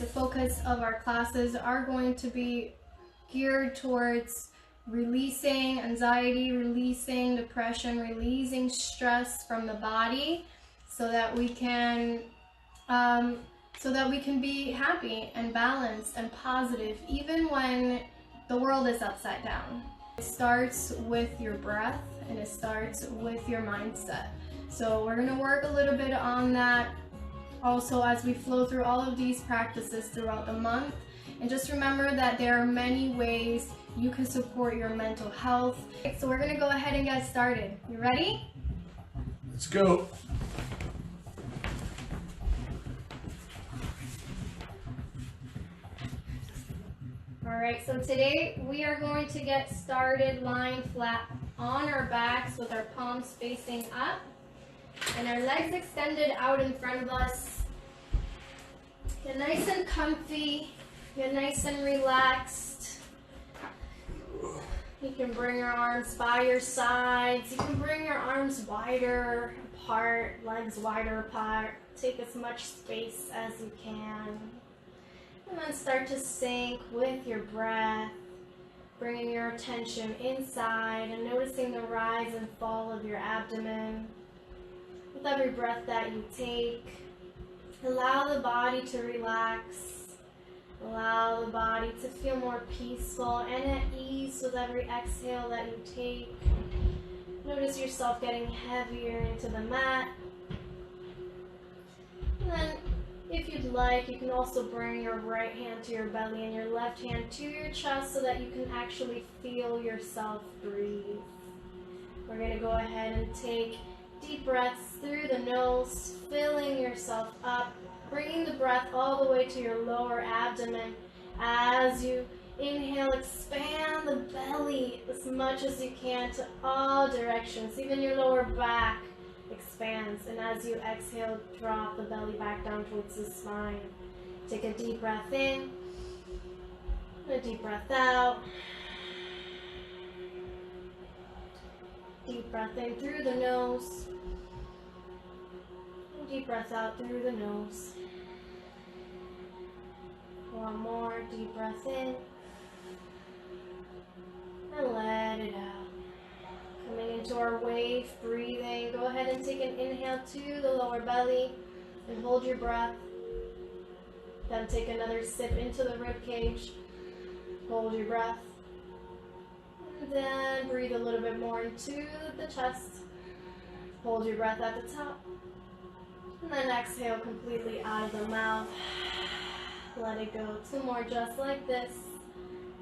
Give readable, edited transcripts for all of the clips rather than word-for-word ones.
the focus of our classes are going to be geared towards releasing anxiety, releasing depression, releasing stress from the body, so that we can be happy and balanced and positive even when the world is upside down. It starts with your breath and it starts with your mindset. So we're going to work a little bit on that also as we flow through all of these practices throughout the month. And just remember that there are many ways you can support your mental health. So we're going to go ahead and get started. You ready? Let's go. Alright, so today we are going to get started lying flat on our backs with our palms facing up and our legs extended out in front of us. Get nice and comfy, get nice and relaxed. You can bring your arms by your sides, you can bring your arms wider apart, legs wider apart. Take as much space as you can. And then start to sink with your breath, bringing your attention inside and noticing the rise and fall of your abdomen. With every breath that you take, allow the body to relax. Allow the body to feel more peaceful and at ease with every exhale that you take. Notice yourself getting heavier into the mat. And then, if you'd like, you can also bring your right hand to your belly and your left hand to your chest so that you can actually feel yourself breathe. We're going to go ahead and take deep breaths through the nose, filling yourself up, bringing the breath all the way to your lower abdomen. As you inhale, expand the belly as much as you can to all directions, even your lower back expands, and as you exhale, drop the belly back down towards the spine. Take a deep breath in and a deep breath out. Deep breath in through the nose and deep breath out through the nose. One more deep breath in and let it out. Coming into our wave breathing, go ahead and take an inhale to the lower belly and hold your breath. Then take another sip into the rib cage. Hold your breath. And then breathe a little bit more into the chest. Hold your breath at the top. And then exhale completely out of the mouth. Let it go. Two more just like this.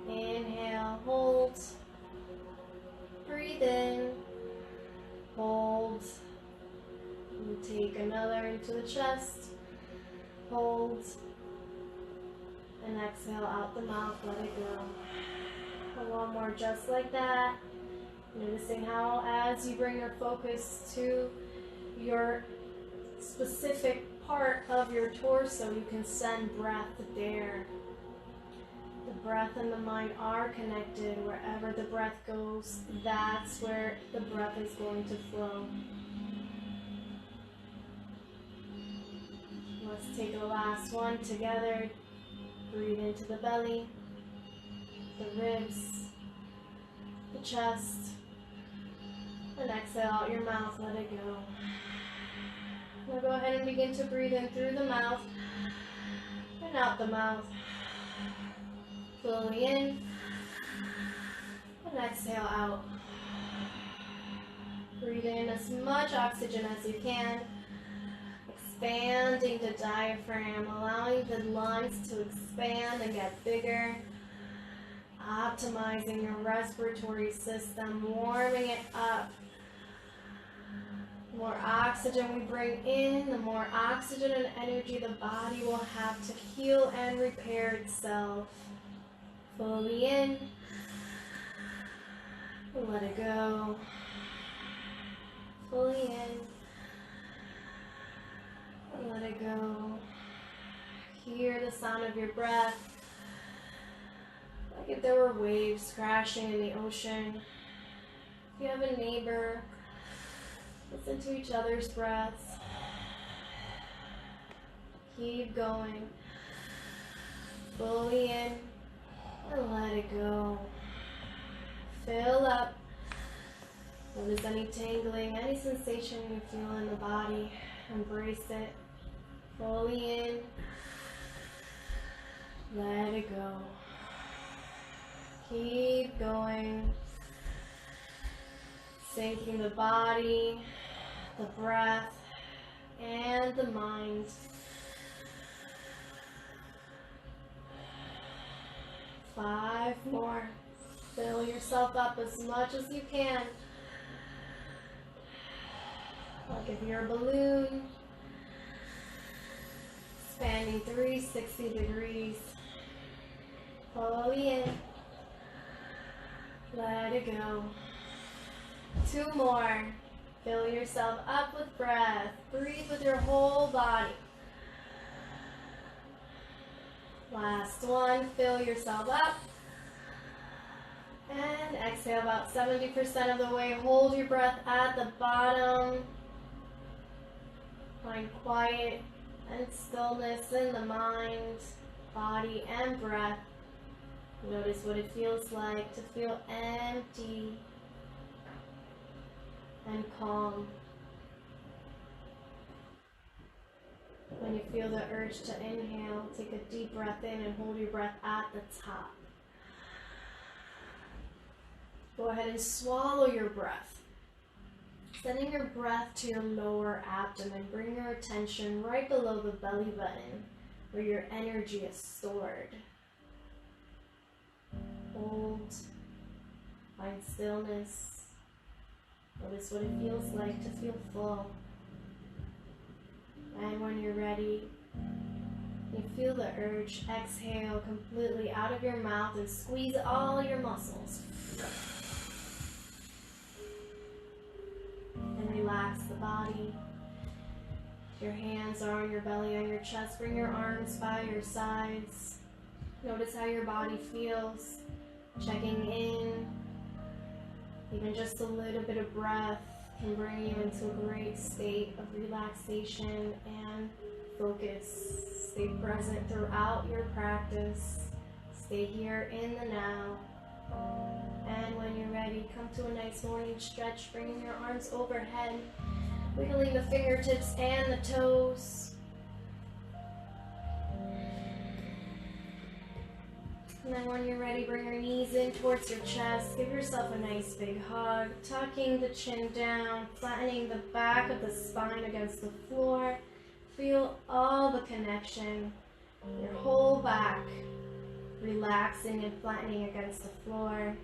Inhale, hold. Breathe in, hold, and take another into the chest, hold, and exhale out the mouth, let it go. And one more just like that, noticing how as you bring your focus to your specific part of your torso, you can send breath there. The breath and the mind are connected. Wherever the breath goes, that's where the breath is going to flow. Let's take the last one together. Breathe into the belly, the ribs, the chest, and exhale out your mouth, let it go. Now go ahead and begin to breathe in through the mouth and out the mouth. Slowly in and exhale out. Breathe in as much oxygen as you can, expanding the diaphragm, allowing the lungs to expand and get bigger, optimizing your respiratory system, warming it up. The more oxygen we bring in, the more oxygen and energy the body will have to heal and repair itself. Fully in, and let it go. Fully in, and let it go. Hear the sound of your breath, like if there were waves crashing in the ocean. If you have a neighbor, listen to each other's breaths. Keep going. fully in and let it go. Fill up. Notice any tingling, any sensation you feel in the body. Embrace it. Fully in. Let it go. Keep going. Syncing the body, the breath, and the mind. Five more. Fill yourself up as much as you can. Like if you're a balloon, expanding 360 degrees. Fully in. Let it go. Two more. Fill yourself up with breath. Breathe with your whole body. Last one. Fill yourself up. And exhale about 70% of the way. Hold your breath at the bottom. Find quiet and stillness in the mind, body, and breath. Notice what it feels like to feel empty and calm. When you feel the urge to inhale, take a deep breath in and hold your breath at the top. Go ahead and swallow your breath. Sending your breath to your lower abdomen. Bring your attention right below the belly button where your energy is stored. Hold. Find stillness. Notice what it feels like to feel full. And when you're ready, you feel the urge. Exhale completely out of your mouth and squeeze all your muscles. And relax the body. Your hands are on your belly, on your chest. Bring your arms by your sides. Notice how your body feels. Checking in. Even just a little bit of breath can bring you into a great state of relaxation and focus. Stay present throughout your practice. Stay here in the now. And when you're ready, come to a nice morning stretch, bringing your arms overhead, wiggling the fingertips and the toes. And then when you're ready, bring your knees in towards your chest. Give yourself a nice big hug, tucking the chin down, flattening the back of the spine against the floor. Feel all the connection, your whole back, relaxing and flattening against the floor.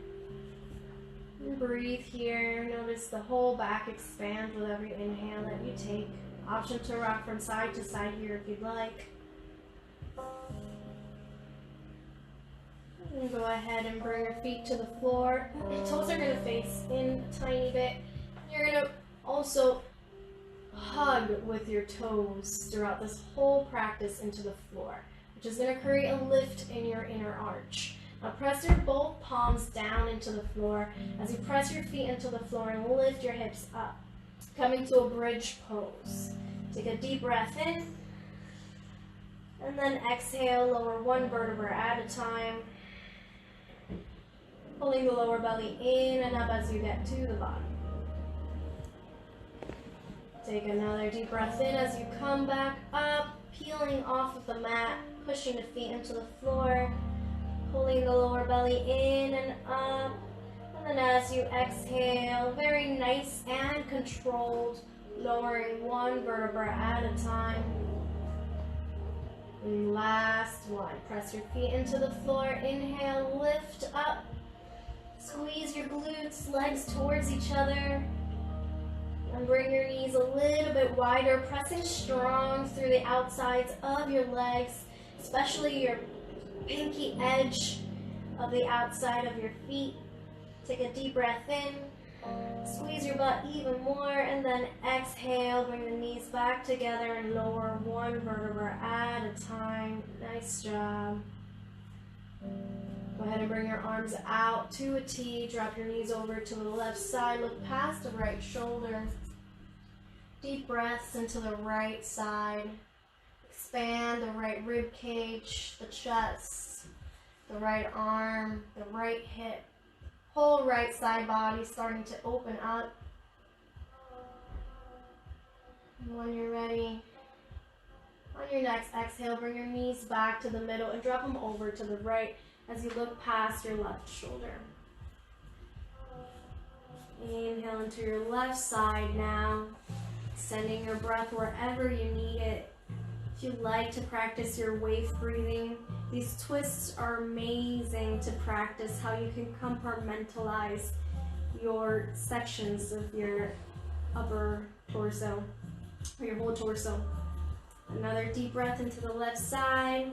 And breathe here. Notice the whole back expand with every inhale that you take. Option to rock from side to side here if you'd like. And go ahead and bring your feet to the floor. Your toes are going to face in a tiny bit. You're going to also hug with your toes throughout this whole practice into the floor, which is going to create a lift in your inner arch. Now press your both palms down into the floor as you press your feet into the floor and lift your hips up, coming to a bridge pose. Take a deep breath in, and then exhale, lower one vertebra at a time, pulling the lower belly in and up as you get to the bottom. Take another deep breath in as you come back up, peeling off of the mat, pushing the feet into the floor, pulling the lower belly in and up. And then as you exhale, very nice and controlled, lowering one vertebra at a time. And last one, press your feet into the floor, inhale, lift up, squeeze your glutes, legs towards each other. And bring your knees a little bit wider, pressing strong through the outsides of your legs, especially your pinky edge of the outside of your feet. Take a deep breath in, squeeze your butt even more, and then exhale, bring the knees back together and lower one vertebra at a time. Nice job. Go ahead and bring your arms out to a T. Drop your knees over to the left side. Look past the right shoulder. Deep breaths into the right side. expand the right rib cage, the chest, the right arm, the right hip. Whole right side body starting to open up. And when you're ready, on your next exhale, bring your knees back to the middle and drop them over to the right as you look past your left shoulder. Inhale into your left side now, sending your breath wherever you need it. If you like to practice your wave breathing, these twists are amazing to practice how you can compartmentalize your sections of your upper torso, or your whole torso. Another deep breath into the left side.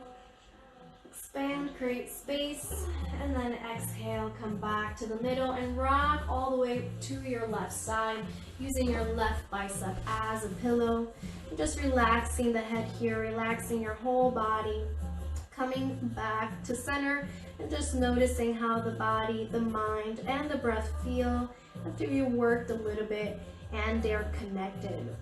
Expand, create space, and then exhale, come back to the middle and rock all the way to your left side, using your left bicep as a pillow. And just relaxing the head here, relaxing your whole body, coming back to center, and just noticing how the body, the mind, and the breath feel after you worked a little bit and they're connected.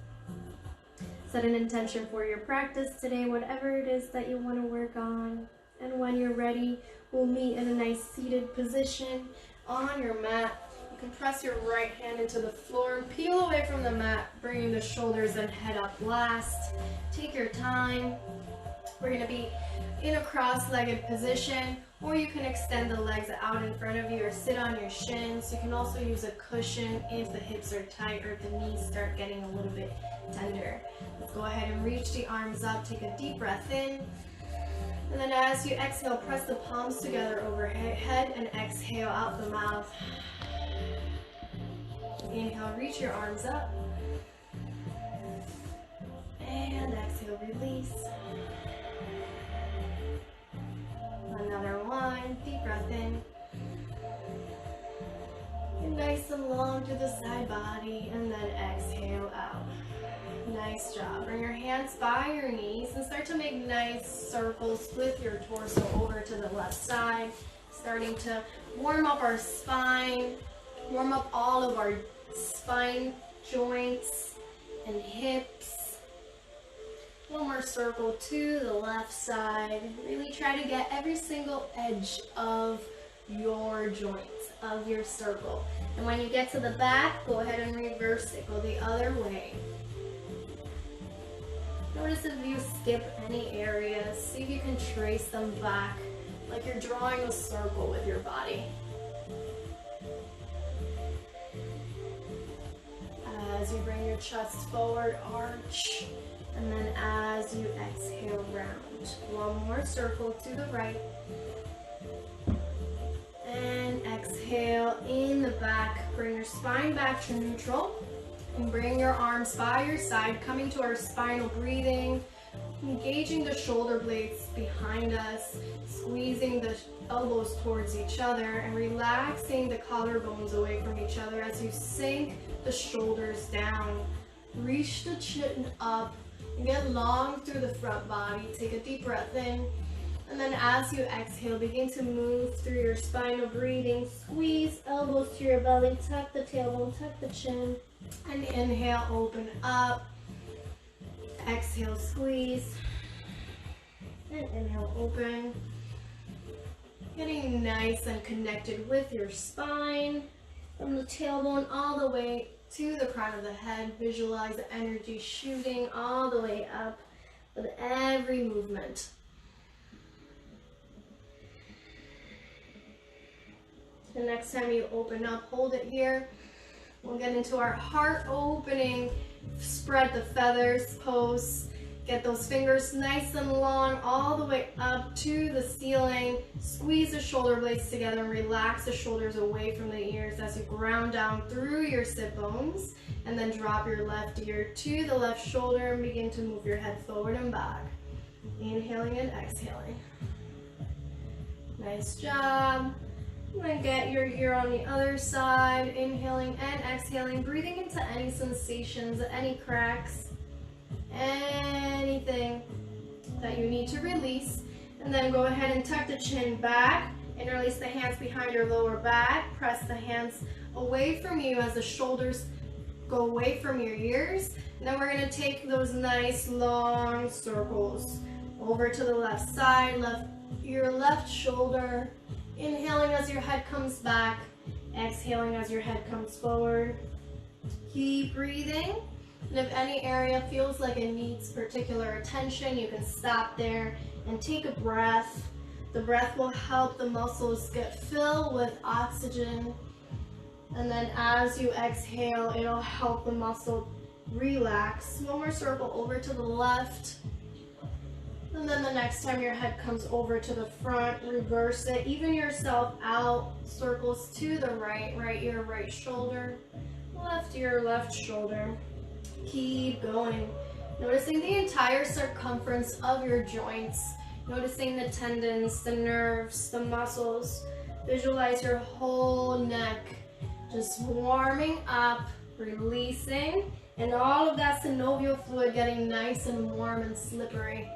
Set an intention for your practice today, whatever it is that you want to work on. And when you're ready, we'll meet in a nice seated position on your mat. You can press your right hand into the floor and peel away from the mat, bringing the shoulders and head up last. Take your time. We're going to be in a cross-legged position, or you can extend the legs out in front of you or sit on your shins. You can also use a cushion if the hips are tight or if the knees start getting a little bit tender. Let's go ahead and reach the arms up. Take a deep breath in. And then as you exhale, press the palms together overhead and exhale out the mouth. Inhale, reach your arms up. And exhale, release. Another one, deep breath in. And nice and long to the side body, and then exhale out. Nice job. Bring your hands by your knees and start to make nice circles with your torso over to the left side. Starting to warm up our spine, warm up all of our spine joints and hips. One more circle to the left side. Really try to get every single edge of your joints, of your circle. And when you get to the back, go ahead and reverse it. Go the other way. Notice if you skip any areas. See if you can trace them back, like you're drawing a circle with your body. As you bring your chest forward, arch, and then as you exhale, round. One more circle to the right. And exhale in the back. Bring your spine back to neutral. And bring your arms by your side, coming to our spinal breathing, engaging the shoulder blades behind us, squeezing the elbows towards each other, and relaxing the collarbones away from each other as you sink the shoulders down. Reach the chin up, and get long through the front body. Take a deep breath in, and then as you exhale, begin to move through your spinal breathing. Squeeze elbows to your belly, tuck the tailbone, tuck the chin. And inhale, open up. Exhale, squeeze. And inhale, open. Getting nice and connected with your spine. From the tailbone all the way to the crown of the head. Visualize the energy shooting all the way up with every movement. The next time you open up, hold it here. We'll get into our heart opening, spread the feathers pose. Get those fingers nice and long all the way up to the ceiling. Squeeze the shoulder blades together and relax the shoulders away from the ears as you ground down through your sit bones. And then drop your left ear to the left shoulder and begin to move your head forward and back. Inhaling and exhaling. Nice job. And then get your ear on the other side, inhaling and exhaling, breathing into any sensations, any cracks, anything that you need to release. And then go ahead and tuck the chin back and release the hands behind your lower back. Press the hands away from you as the shoulders go away from your ears. And then we're gonna take those nice long circles over to the left side, your left shoulder. Inhaling as your head comes back, exhaling as your head comes forward. Keep breathing. And if any area feels like it needs particular attention, you can stop there and take a breath. The breath will help the muscles get filled with oxygen. And then as you exhale, it'll help the muscle relax. One more circle over to the left. And then the next time your head comes over to the front, reverse it. Even yourself out. Circles to the right. Right ear, right shoulder. Left ear, left shoulder. Keep going. Noticing the entire circumference of your joints. Noticing the tendons, the nerves, the muscles. Visualize your whole neck. Just warming up, releasing. And all of that synovial fluid getting nice and warm and slippery.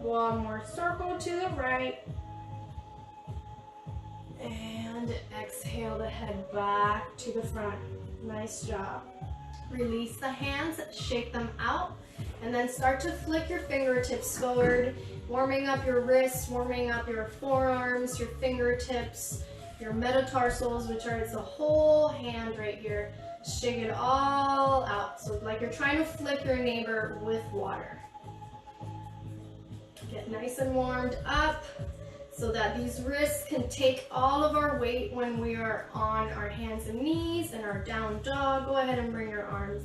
One more circle to the right. And exhale the head back to the front. Nice job. Release the hands, shake them out, and then start to flick your fingertips forward, warming up your wrists, warming up your forearms, your fingertips, your metatarsals, which are the whole hand right here. Shake it all out. So like you're trying to flick your neighbor with water. Get nice and warmed up so that these wrists can take all of our weight when we are on our hands and knees and our down dog. Go ahead and bring your arms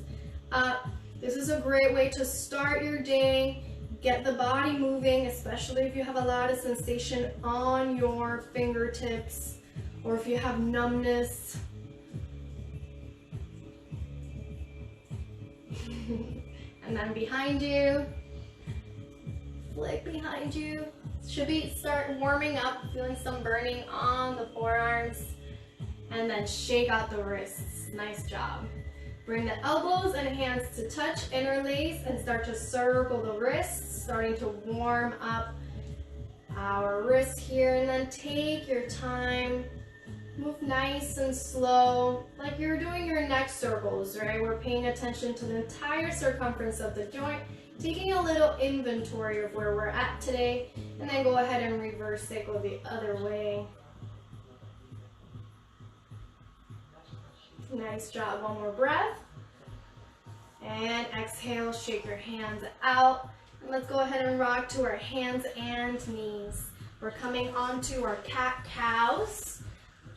up. This is a great way to start your day. Get the body moving, especially if you have a lot of sensation on your fingertips or if you have numbness. And then behind you. Flick behind you. Should be start warming up, feeling some burning on the forearms, and then shake out the wrists. Nice job. Bring the elbows and hands to touch, interlace, and start to circle the wrists, starting to warm up our wrists here. And then take your time. Move nice and slow, like you're doing your neck circles, right? We're paying attention to the entire circumference of the joint, taking a little inventory of where we're at today, and then go ahead and reverse it, go the other way. Nice job. One more breath. And exhale, shake your hands out. And let's go ahead and rock to our hands and knees. We're coming onto our cat-cows.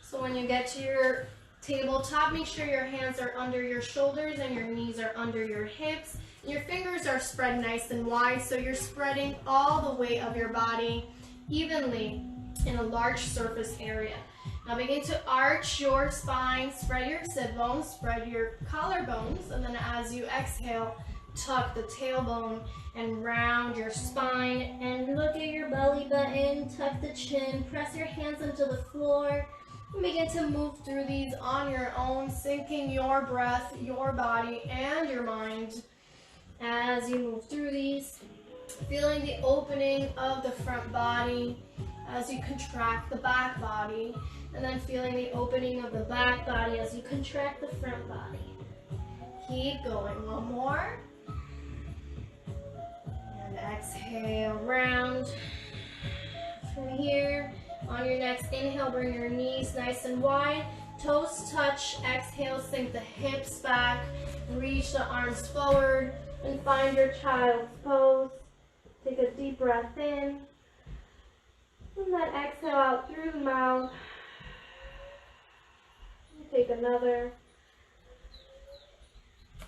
So when you get to your tabletop, make sure your hands are under your shoulders and your knees are under your hips. Your fingers are spread nice and wide, so you're spreading all the weight of your body evenly in a large surface area. Now begin to arch your spine, spread your sit bones, spread your collarbones, and then as you exhale, tuck the tailbone and round your spine and look at your belly button, tuck the chin, press your hands into the floor. Begin to move through these on your own, syncing your breath, your body, and your mind as you move through these. Feeling the opening of the front body as you contract the back body, and then feeling the opening of the back body as you contract the front body. Keep going. One more. And exhale, round. From here. On your next inhale, bring your knees nice and wide. Toes touch. Exhale, sink the hips back. Reach the arms forward and find your child's pose. Take a deep breath in. And then exhale out through the mouth. Take another.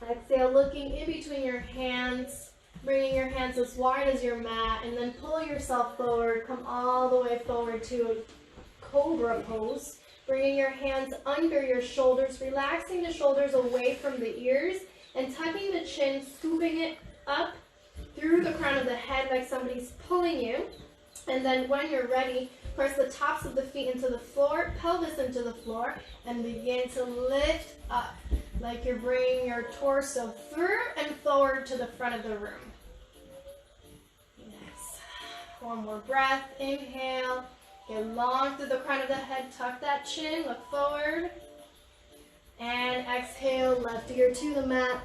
Exhale, looking in between your hands. Bringing your hands as wide as your mat, and then pull yourself forward. Come all the way forward to a cobra pose. Bringing your hands under your shoulders, relaxing the shoulders away from the ears, and tucking the chin, scooping it up through the crown of the head like somebody's pulling you. And then when you're ready, press the tops of the feet into the floor, pelvis into the floor, and begin to lift up like you're bringing your torso through and forward to the front of the room. Yes. One more breath. Inhale. Get long through the crown of the head. Tuck that chin. Look forward. And exhale, left ear to the mat.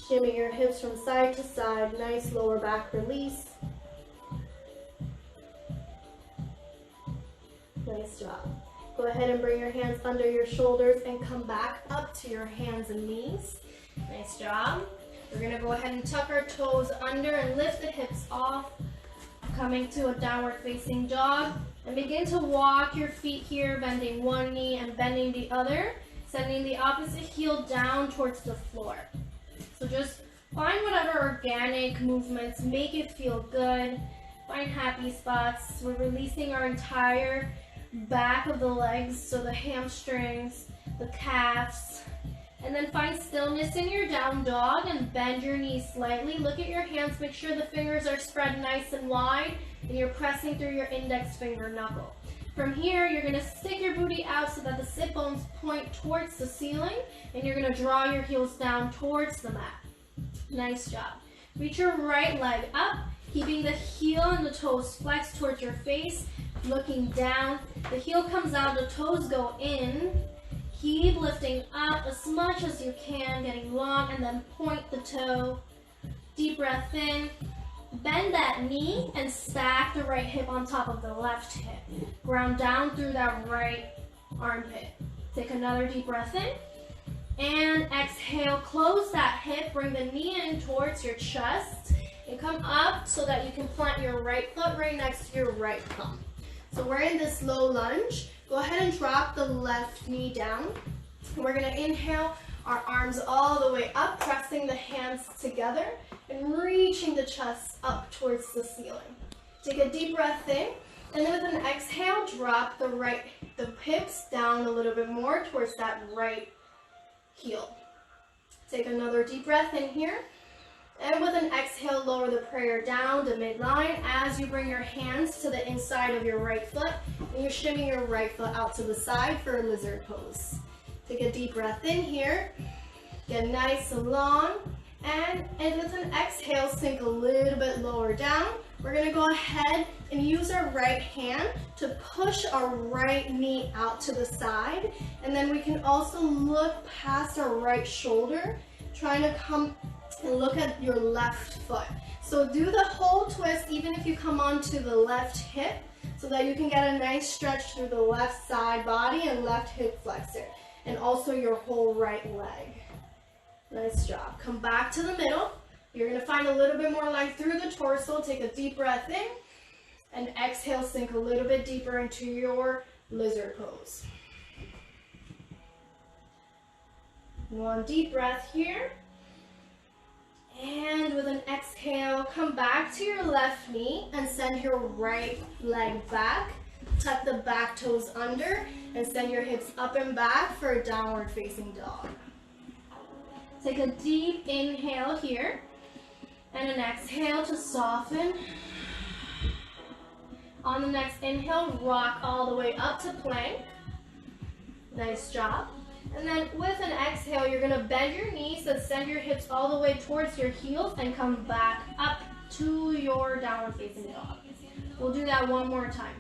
Shimmy your hips from side to side. Nice lower back release. Nice job. Go ahead and bring your hands under your shoulders and come back up to your hands and knees. Nice job. We're going to go ahead and tuck our toes under and lift the hips off. Coming to a downward facing dog. And begin to walk your feet here, bending one knee and bending the other. Sending the opposite heel down towards the floor. So just find whatever organic movements make it feel good. Find happy spots. We're releasing our entire back of the legs, so the hamstrings, the calves. And then find stillness in your down dog and bend your knees slightly. Look at your hands. Make sure the fingers are spread nice and wide and you're pressing through your index finger knuckle. From here, you're going to stick your booty out so that the sit bones point towards the ceiling, and you're going to draw your heels down towards the mat. Nice job. Reach your right leg up, keeping the heel and the toes flexed towards your face, looking down. The heel comes out, the toes go in. Keep lifting up as much as you can, getting long, and then point the toe. Deep breath in. Bend that knee and stack the right hip on top of the left hip. Ground down through that right armpit. Take another deep breath in. And exhale, close that hip, bring the knee in towards your chest. And come up so that you can plant your right foot right next to your right thumb. So we're in this low lunge. Go ahead and drop the left knee down. We're going to inhale our arms all the way up, pressing the hands together and reaching the chest up towards the ceiling. Take a deep breath in, and then with an exhale, drop the hips down a little bit more towards that right heel. Take another deep breath in here, and with an exhale, lower the prayer down to midline as you bring your hands to the inside of your right foot, and you're shimming your right foot out to the side for a lizard pose. Take a deep breath in here, get nice and long, and with an exhale, sink a little bit lower down. We're going to go ahead and use our right hand to push our right knee out to the side, and then we can also look past our right shoulder, trying to come and look at your left foot. So do the whole twist even if you come onto the left hip, so that you can get a nice stretch through the left side body and left hip flexor, and also your whole right leg. Nice job. Come back to the middle. You're going to find a little bit more length through the torso. Take a deep breath in, and exhale, sink a little bit deeper into your lizard pose. One deep breath here. And with an exhale, come back to your left knee and send your right leg back. Tuck the back toes under and send your hips up and back for a downward facing dog. Take a deep inhale here and an exhale to soften. On the next inhale, rock all the way up to plank. Nice job. And then with an exhale, you're going to bend your knees and send your hips all the way towards your heels and come back up to your downward facing dog. We'll do that one more time.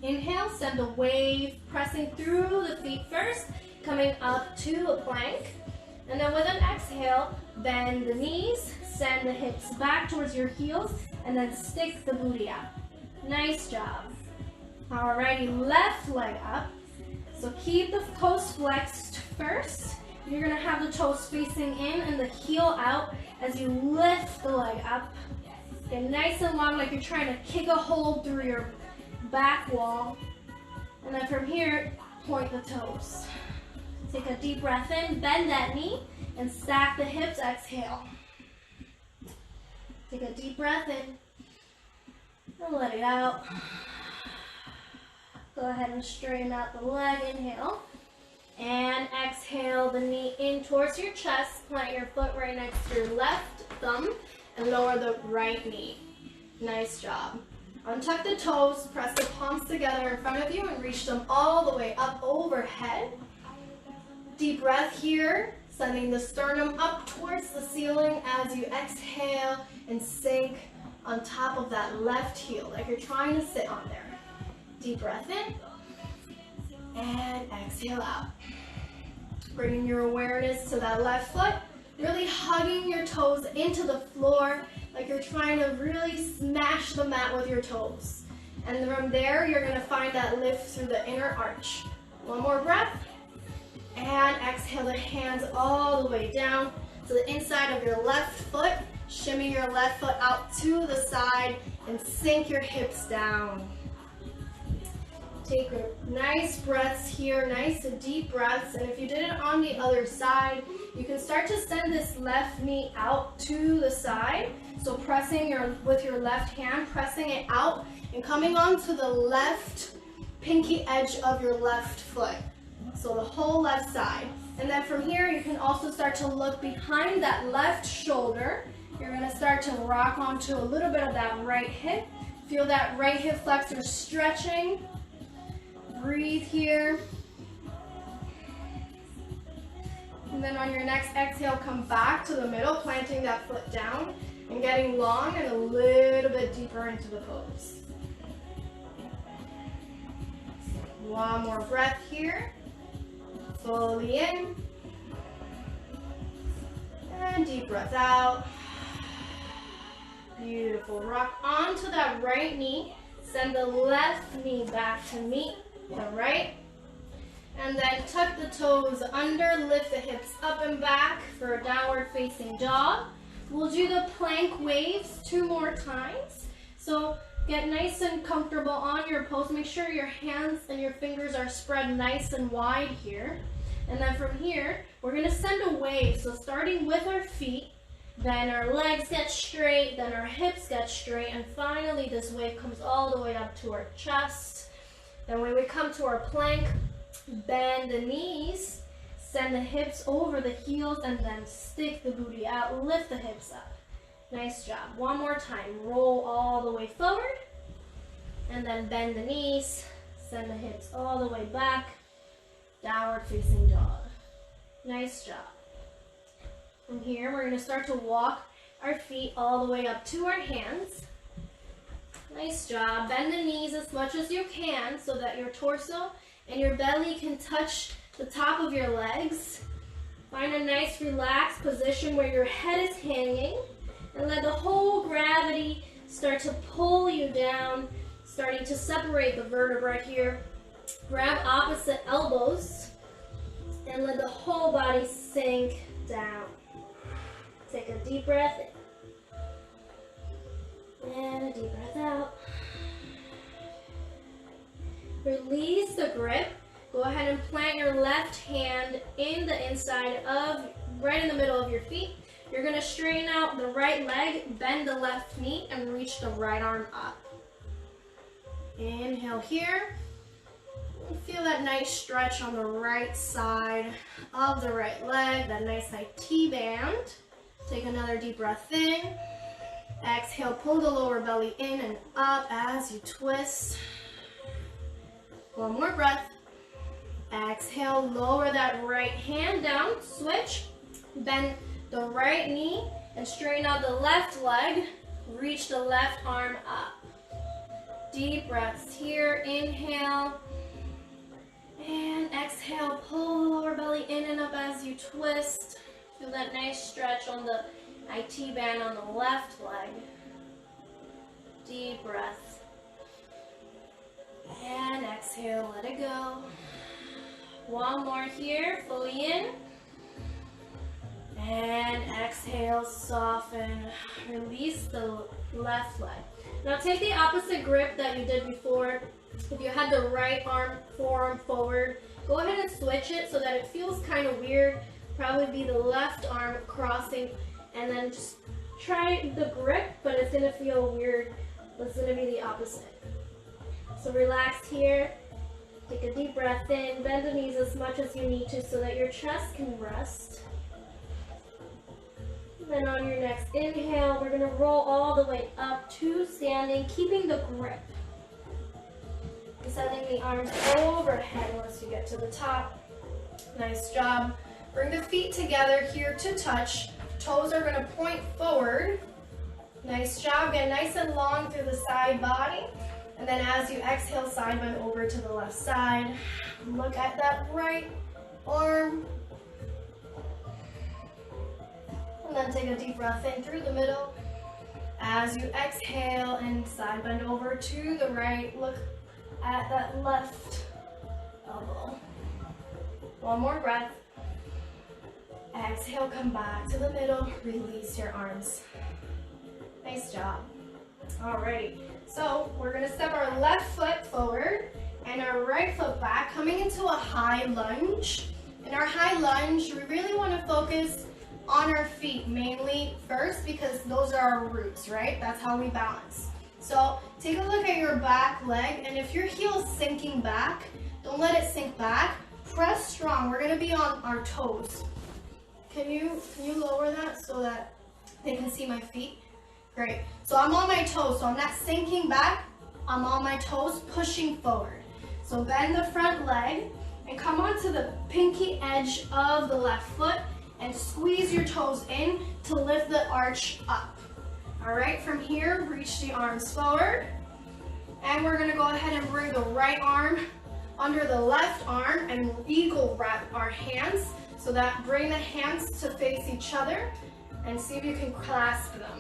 Inhale, send the wave, pressing through the feet first, coming up to a plank. And then with an exhale, bend the knees, send the hips back towards your heels, and then stick the booty out. Nice job. Alrighty, left leg up. So keep the toes flexed first. You're gonna have the toes facing in and the heel out as you lift the leg up. Get nice and long like you're trying to kick a hole through your back wall. And then from here, point the toes. Take a deep breath in, bend that knee, and stack the hips, exhale. Take a deep breath in, and let it out. Go ahead and straighten out the leg, inhale. And exhale the knee in towards your chest, plant your foot right next to your left thumb, and lower the right knee. Nice job. Untuck the toes, press the palms together in front of you, and reach them all the way up overhead. Deep breath here, sending the sternum up towards the ceiling as you exhale and sink on top of that left heel, like you're trying to sit on there. Deep breath in, and exhale out. Bringing your awareness to that left foot, really hugging your toes into the floor like you're trying to really smash the mat with your toes. And from there, you're gonna find that lift through the inner arch. One more breath. And exhale the hands all the way down to the inside of your left foot. Shimmy your left foot out to the side and sink your hips down. Take nice breaths here, nice and deep breaths. And if you did it on the other side, you can start to send this left knee out to the side. So pressing with your left hand, pressing it out and coming onto the left pinky edge of your left foot. So the whole left side. And then from here, you can also start to look behind that left shoulder. You're gonna start to rock onto a little bit of that right hip. Feel that right hip flexor stretching. Breathe here. And then on your next exhale, come back to the middle, planting that foot down and getting long and a little bit deeper into the pose. One more breath here. Fully in. And deep breath out. Beautiful. Rock onto that right knee. Send the left knee back to meet the right. And then tuck the toes under, lift the hips up and back for a downward facing dog. We'll do the plank waves 2 more times. So get nice and comfortable on your pose. Make sure your hands and your fingers are spread nice and wide here. And then from here, we're gonna send a wave. So starting with our feet, then our legs get straight, then our hips get straight, and finally this wave comes all the way up to our chest. Then when we come to our plank, bend the knees, send the hips over the heels, and then stick the booty out, lift the hips up. Nice job. One more time. Roll all the way forward, and then bend the knees, send the hips all the way back, downward facing dog. Nice job. From here, we're going to start to walk our feet all the way up to our hands. Nice job. Bend the knees as much as you can so that your torso and your belly can touch the top of your legs. Find a nice relaxed position where your head is hanging and let the whole gravity start to pull you down, starting to separate the vertebra here. Grab opposite elbows and let the whole body sink down. Take a deep breath in. And a deep breath out. Release the grip. Go ahead and plant your left hand in the inside of, right in the middle of your feet. You're gonna straighten out the right leg, bend the left knee, and reach the right arm up. Inhale here. Feel that nice stretch on the right side of the right leg, that nice IT band. Take another deep breath in. Exhale, pull the lower belly in and up as you twist. One more breath. Exhale, lower that right hand down, switch. Bend the right knee and straighten out the left leg. Reach the left arm up. Deep breaths here, inhale. And exhale, pull the lower belly in and up as you twist. Feel that nice stretch on the IT band on the left leg. Deep breath. And exhale, let it go. One more here, fully in. And exhale, soften. Release the left leg. Now take the opposite grip that you did before. If you had the right arm, forearm forward, go ahead and switch it so that it feels kind of weird. Probably be the left arm crossing, and then just try the grip, but it's gonna feel weird. It's gonna be the opposite. So relax here. Take a deep breath in, bend the knees as much as you need to so that your chest can rest. And then on your next inhale, we're gonna roll all the way up to standing, keeping the grip. Sending the arms overhead once you get to the top. Nice job. Bring the feet together here to touch. Toes are gonna point forward. Nice job. Get nice and long through the side body. And then as you exhale, side bend over to the left side. Look at that right arm. And then take a deep breath in through the middle. As you exhale and side bend over to the right, look at that left elbow. One more breath. Exhale, come back to the middle, release your arms. Nice job. Alrighty, so we're gonna step our left foot forward and our right foot back, coming into a high lunge. In our high lunge, we really wanna focus on our feet mainly first because those are our roots, right? That's how we balance. So take a look at your back leg, and if your heel is sinking back, don't let it sink back. Press strong. We're gonna be on our toes. Can you lower that so that they can see my feet? Great. So I'm on my toes, so I'm not sinking back. I'm on my toes, pushing forward. So bend the front leg and come onto the pinky edge of the left foot and squeeze your toes in to lift the arch up. All right, from here, reach the arms forward. And we're gonna go ahead and bring the right arm under the left arm and eagle wrap our hands so that bring the hands to face each other and see if you can clasp them.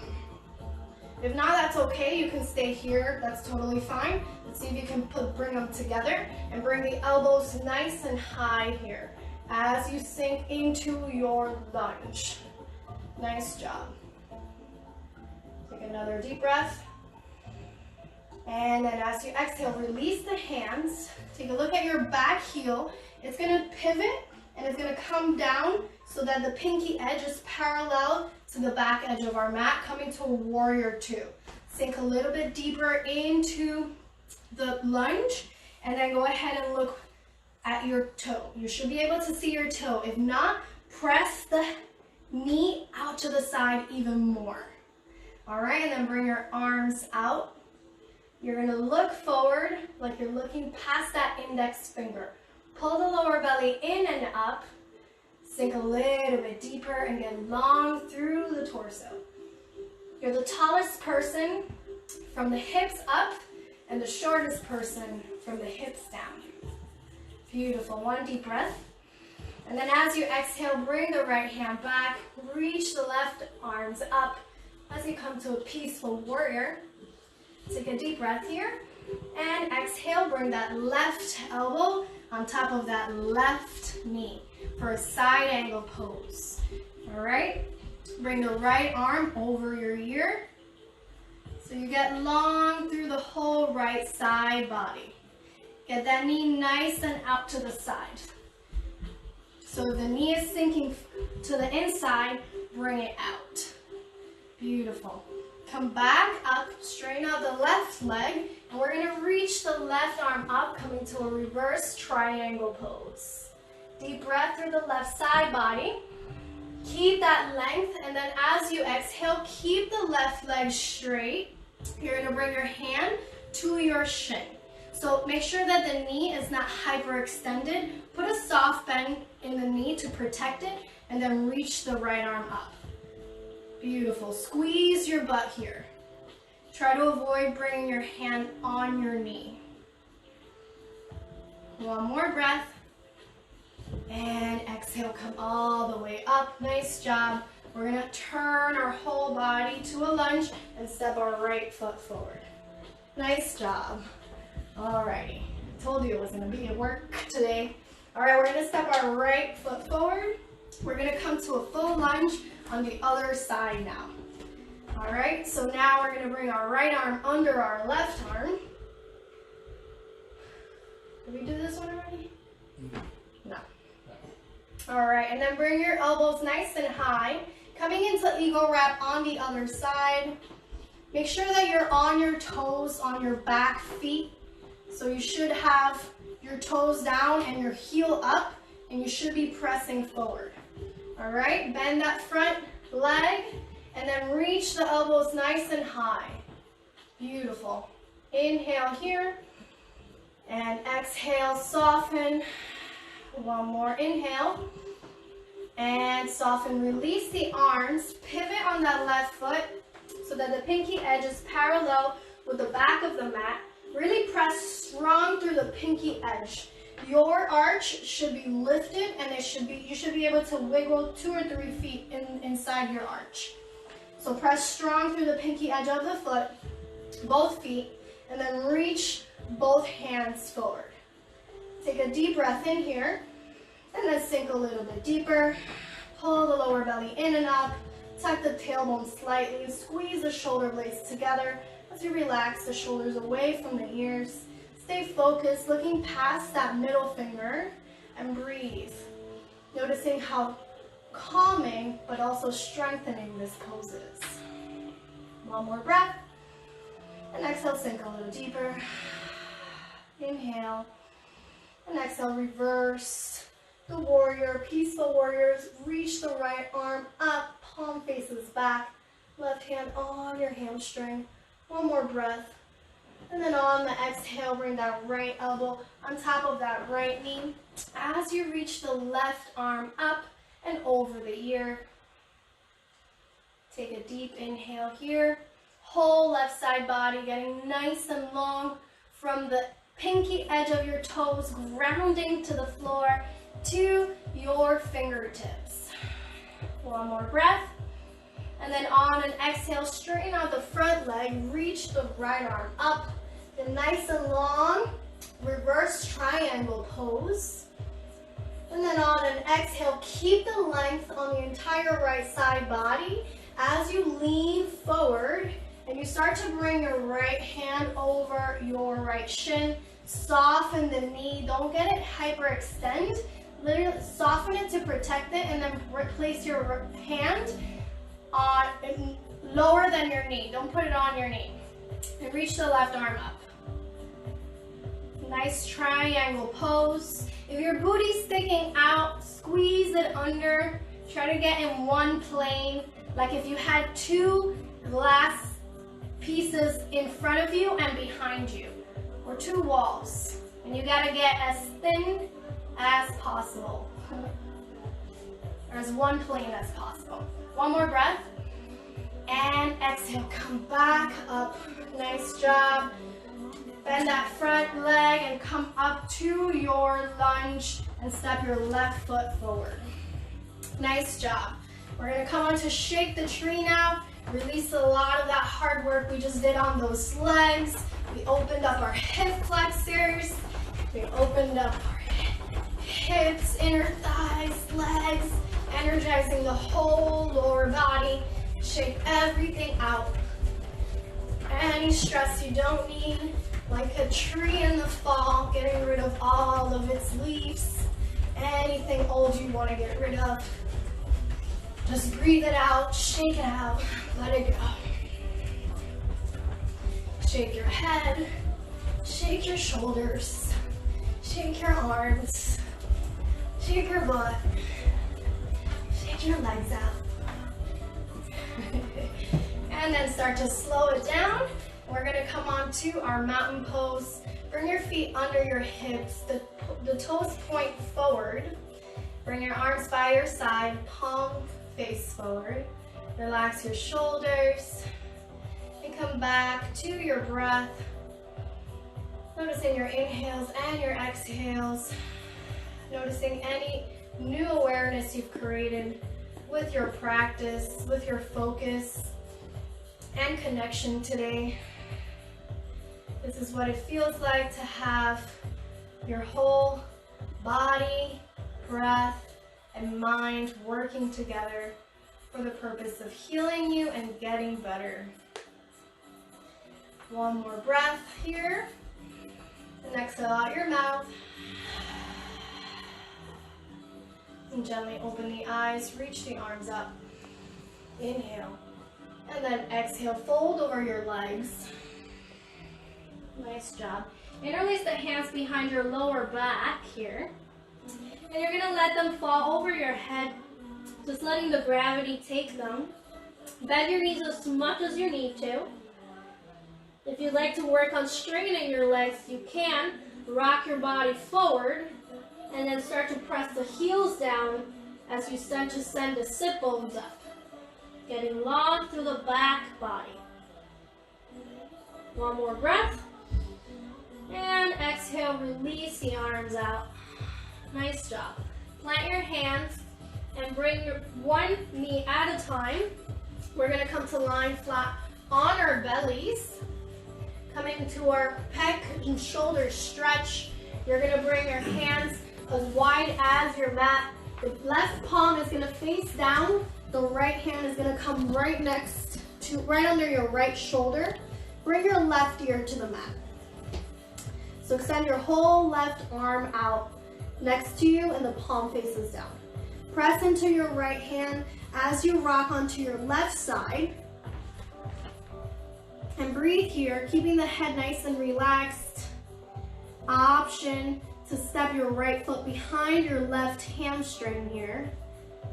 If not, that's okay, you can stay here, that's totally fine. Let's see if you can bring them together and bring the elbows nice and high here as you sink into your lunge. Nice job. Take another deep breath. And then as you exhale, release the hands. Take a look at your back heel. It's gonna pivot and it's gonna come down so that the pinky edge is parallel to the back edge of our mat, coming to a warrior two. Sink a little bit deeper into the lunge and then go ahead and look at your toe. You should be able to see your toe. If not, press the knee out to the side even more. All right, and then bring your arms out. You're gonna look forward like you're looking past that index finger. Pull the lower belly in and up. Sink a little bit deeper and get long through the torso. You're the tallest person from the hips up and the shortest person from the hips down. Beautiful, one deep breath. And then as you exhale, bring the right hand back, reach the left arms up as you come to a peaceful warrior. Take a deep breath here and exhale, bring that left elbow on top of that left knee for a side angle pose. All right, bring the right arm over your ear so you get long through the whole right side body. Get that knee nice and out to the side. So the knee is sinking to the inside, bring it out. Beautiful. Come back up, straighten out the left leg, and we're gonna reach the left arm up, coming to a reverse triangle pose. Deep breath through the left side body. Keep that length, and then as you exhale, keep the left leg straight. You're gonna bring your hand to your shin. So make sure that the knee is not hyperextended. Put a soft bend in the knee to protect it, and then reach the right arm up. Beautiful. Squeeze your butt here. Try to avoid bringing your hand on your knee. One more breath. And exhale, come all the way up. Nice job. We're going to turn our whole body to a lunge and step our right foot forward. Nice job. Alrighty. Told you it was going to be a work today. Alright, we're going to step our right foot forward. We're going to come to a full lunge on the other side now. All right, so now we're gonna bring our right arm under our left arm. Did we do this one already? No. All right, and then bring your elbows nice and high, coming into eagle wrap on the other side. Make sure that you're on your toes, on your back feet. So you should have your toes down and your heel up, and you should be pressing forward. All right, bend that front leg and then reach the elbows nice and high. Beautiful. Inhale here and exhale, soften. One more inhale and soften. Release the arms, pivot on that left foot so that the pinky edge is parallel with the back of the mat. Really press strong through the pinky edge. Your arch should be lifted, and you should be able to wiggle 2 or 3 feet inside your arch. So press strong through the pinky edge of the foot, both feet, and then reach both hands forward. Take a deep breath in here, and then sink a little bit deeper. Pull the lower belly in and up. Tuck the tailbone slightly. Squeeze the shoulder blades together as you relax the shoulders away from the ears. Stay focused, looking past that middle finger, and breathe. Noticing how calming but also strengthening this pose is. One more breath. And exhale, sink a little deeper. Inhale. And exhale, reverse the warrior, peaceful warriors. Reach the right arm up, palm faces back, left hand on your hamstring. One more breath. And then on the exhale, bring that right elbow on top of that right knee. As you reach the left arm up and over the ear. Take a deep inhale here. Whole left side body getting nice and long from the pinky edge of your toes, grounding to the floor to your fingertips. One more breath. And then on an exhale, straighten out the front leg, reach the right arm up. Then nice and long, reverse triangle pose. And then on an exhale, keep the length on the entire right side body as you lean forward and you start to bring your right hand over your right shin. Soften the knee, don't get it hyperextend. Literally soften it to protect it, and then place your hand on lower than your knee. Don't put it on your knee. And reach the left arm up. Nice triangle pose. If your booty's sticking out, squeeze it under. Try to get in one plane. Like if you had 2 glass pieces in front of you and behind you, or 2 walls. And you gotta get as thin as possible, or as one plane as possible. One more breath, and exhale, come back up. Nice job. Bend that front leg and come up to your lunge and step your left foot forward. Nice job. We're gonna come on to shake the tree now. Release a lot of that hard work we just did on those legs. We opened up our hip flexors. We opened up our hips, inner thighs, legs, energizing the whole lower body. Shake everything out. Any stress you don't need, like a tree in the fall, getting rid of all of its leaves. Anything old you want to get rid of. Just breathe it out, shake it out, let it go. Shake your head, shake your shoulders, shake your arms, shake your butt, shake your legs out. And then start to slow it down. We're gonna come on to our mountain pose. Bring your feet under your hips, the toes point forward. Bring your arms by your side, palm face forward. Relax your shoulders and come back to your breath. Noticing your inhales and your exhales. Noticing any new awareness you've created with your practice, with your focus and connection today. This is what it feels like to have your whole body, breath, and mind working together for the purpose of healing you and getting better. One more breath here. And exhale out your mouth. And gently open the eyes, reach the arms up. Inhale. And then exhale, fold over your legs. Nice job. Interlace the hands behind your lower back here. And you're gonna let them fall over your head, just letting the gravity take them. Bend your knees as much as you need to. If you'd like to work on straightening your legs, you can. Rock your body forward, and then start to press the heels down as you start to send the sit bones up. Getting long through the back body. One more breath. And exhale, release the arms out. Nice job. Plant your hands and bring your one knee at a time. We're gonna come to lying flat on our bellies. Coming to our pec and shoulder stretch. You're gonna bring your hands as wide as your mat. The left palm is gonna face down. The right hand is gonna come right under your right shoulder. Bring your left ear to the mat. So extend your whole left arm out next to you and the palm faces down. Press into your right hand as you rock onto your left side. And breathe here, keeping the head nice and relaxed. Option to step your right foot behind your left hamstring here.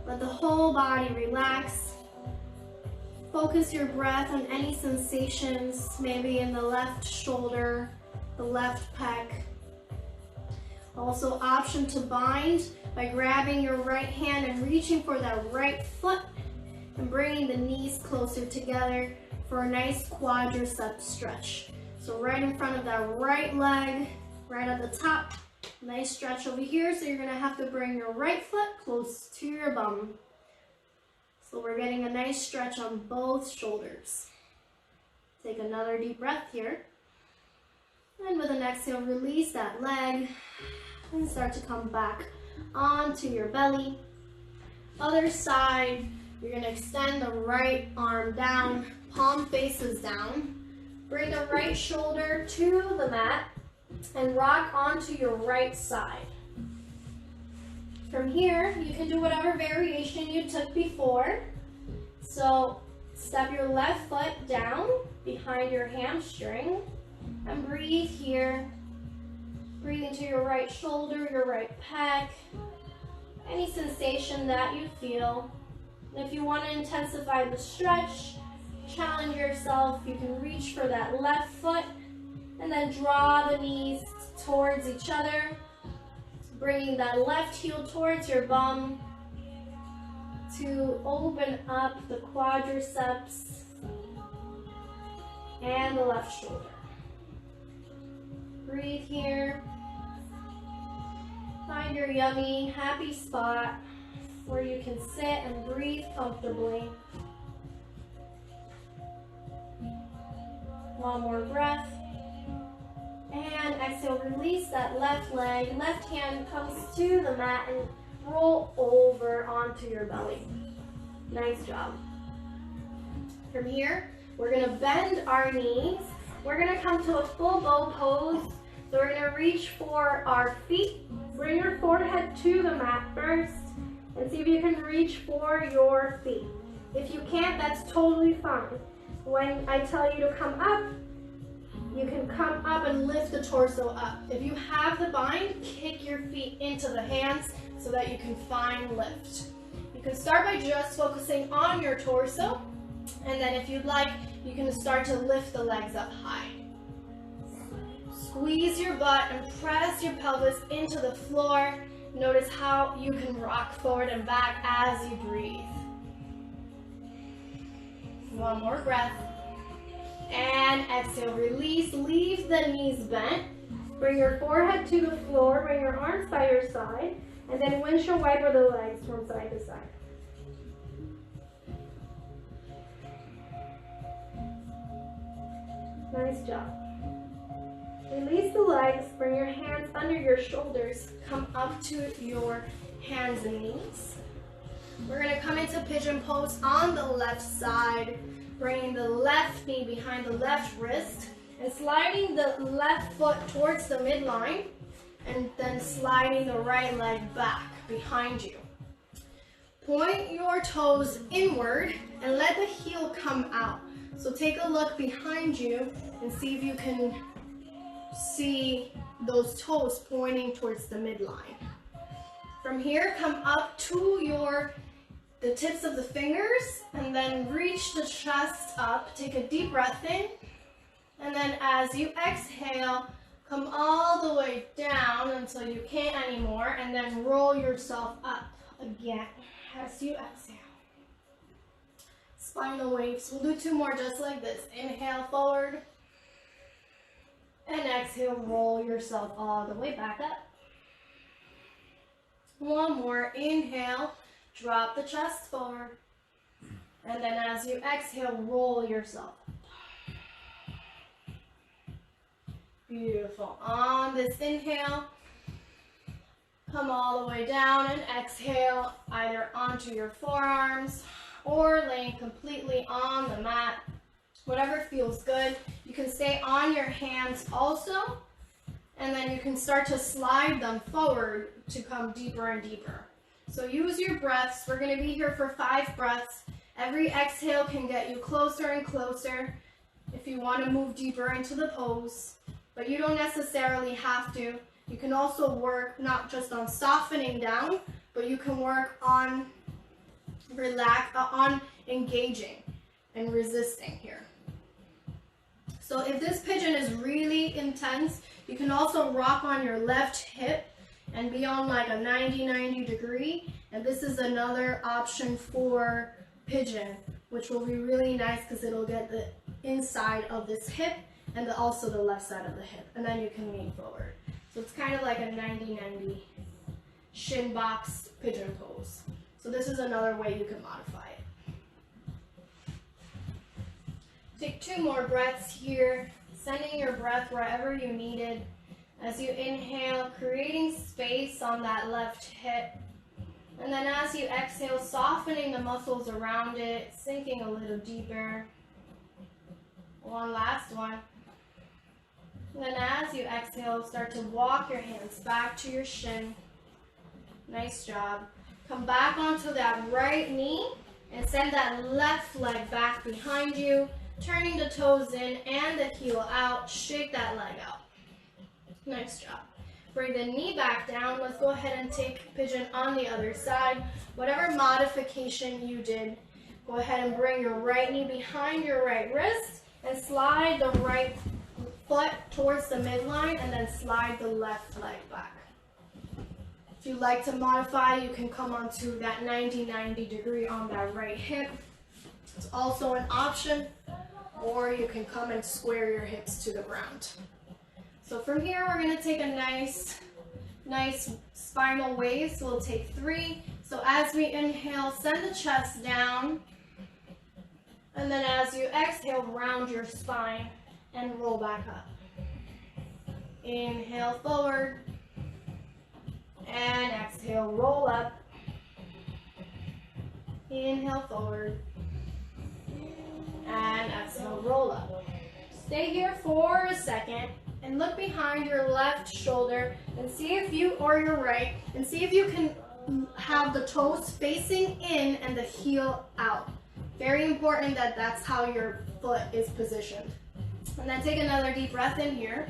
Let the whole body relax. Focus your breath on any sensations, maybe in the left shoulder, the left pec. Also option to bind by grabbing your right hand and reaching for that right foot and bringing the knees closer together for a nice quadricep stretch. So right in front of that right leg, right at the top. Nice stretch over here, so you're gonna have to bring your right foot close to your bum. So we're getting a nice stretch on both shoulders. Take another deep breath here. And with an exhale, release that leg and start to come back onto your belly. Other side, you're gonna extend the right arm down, palm faces down. Bring the right shoulder to the mat and rock onto your right side. From here, you can do whatever variation you took before. So step your left foot down behind your hamstring and breathe here. Breathe into your right shoulder, your right pec, any sensation that you feel. And if you want to intensify the stretch, challenge yourself. You can reach for that left foot and then draw the knees towards each other, bringing that left heel towards your bum to open up the quadriceps and the left shoulder. Breathe here. Find your yummy, happy spot where you can sit and breathe comfortably. One more breath. And exhale, release that left leg. Left hand comes to the mat and roll over onto your belly. Nice job. From here, we're gonna bend our knees. We're gonna come to a full bow pose. So we're gonna reach for our feet. Bring your forehead to the mat first and see if you can reach for your feet. If you can't, that's totally fine. When I tell you to come up, you can come up and lift the torso up. If you have the bind, kick your feet into the hands so that you can find lift. You can start by just focusing on your torso, and then if you'd like, you can start to lift the legs up high. Squeeze your butt and press your pelvis into the floor. Notice how you can rock forward and back as you breathe. One more breath. And exhale, release, leave the knees bent. Bring your forehead to the floor, bring your arms by your side, and then windshield wiper the legs from side to side. Nice job. Release the legs, bring your hands under your shoulders, come up to your hands and knees. We're gonna come into pigeon pose on the left side. Bringing the left knee behind the left wrist and sliding the left foot towards the midline and then sliding the right leg back behind you. Point your toes inward and let the heel come out. So take a look behind you and see if you can see those toes pointing towards the midline. From here, come up to the tips of the fingers and then reach the chest up. Take a deep breath in, and then as you exhale, come all the way down until you can't anymore, and then roll yourself up again as you exhale. Spinal waves. We'll do two more just like this. Inhale forward, And exhale, roll yourself all the way back up. One more, inhale, drop the chest forward. And then as you exhale, roll yourself. Beautiful. On this inhale, come all the way down and exhale either onto your forearms or laying completely on the mat. Whatever feels good. You can stay on your hands also, and then you can start to slide them forward to come deeper and deeper. So use your breaths. We're going to be here for 5 breaths. Every exhale can get you closer and closer if you want to move deeper into the pose, but you don't necessarily have to. You can also work not just on softening down, but you can work on on engaging and resisting here. So if this pigeon is really intense, you can also rock on your left hip and be on like a 90-90 degree. And this is another option for pigeon, which will be really nice because it'll get the inside of this hip and also the left side of the hip. And then you can lean forward. So it's kind of like a 90-90 shin box pigeon pose. So this is another way you can modify it. Take 2 more breaths here, sending your breath wherever you need it. As you inhale, creating space on that left hip. And then as you exhale, softening the muscles around it, sinking a little deeper. One last one. And then as you exhale, start to walk your hands back to your shin. Nice job. Come back onto that right knee and send that left leg back behind you. Turning the toes in and the heel out, shake that leg out. Nice job. Bring the knee back down. Let's go ahead and take pigeon on the other side. Whatever modification you did, go ahead and bring your right knee behind your right wrist and slide the right foot towards the midline and then slide the left leg back. If you like to modify, you can come onto that 90-90 degree on that right hip. It's also an option. Or you can come and square your hips to the ground. So from here, we're going to take a nice spinal wave. So we'll take 3. So as we inhale, send the chest down. And then as you exhale, round your spine and roll back up. Inhale forward. And exhale, roll up. Inhale forward. And exhale, roll up. Stay here for a second and look behind your left shoulder and see if you, or your right, and see if you can have the toes facing in and the heel out. Very important that that's how your foot is positioned. And then take another deep breath in here.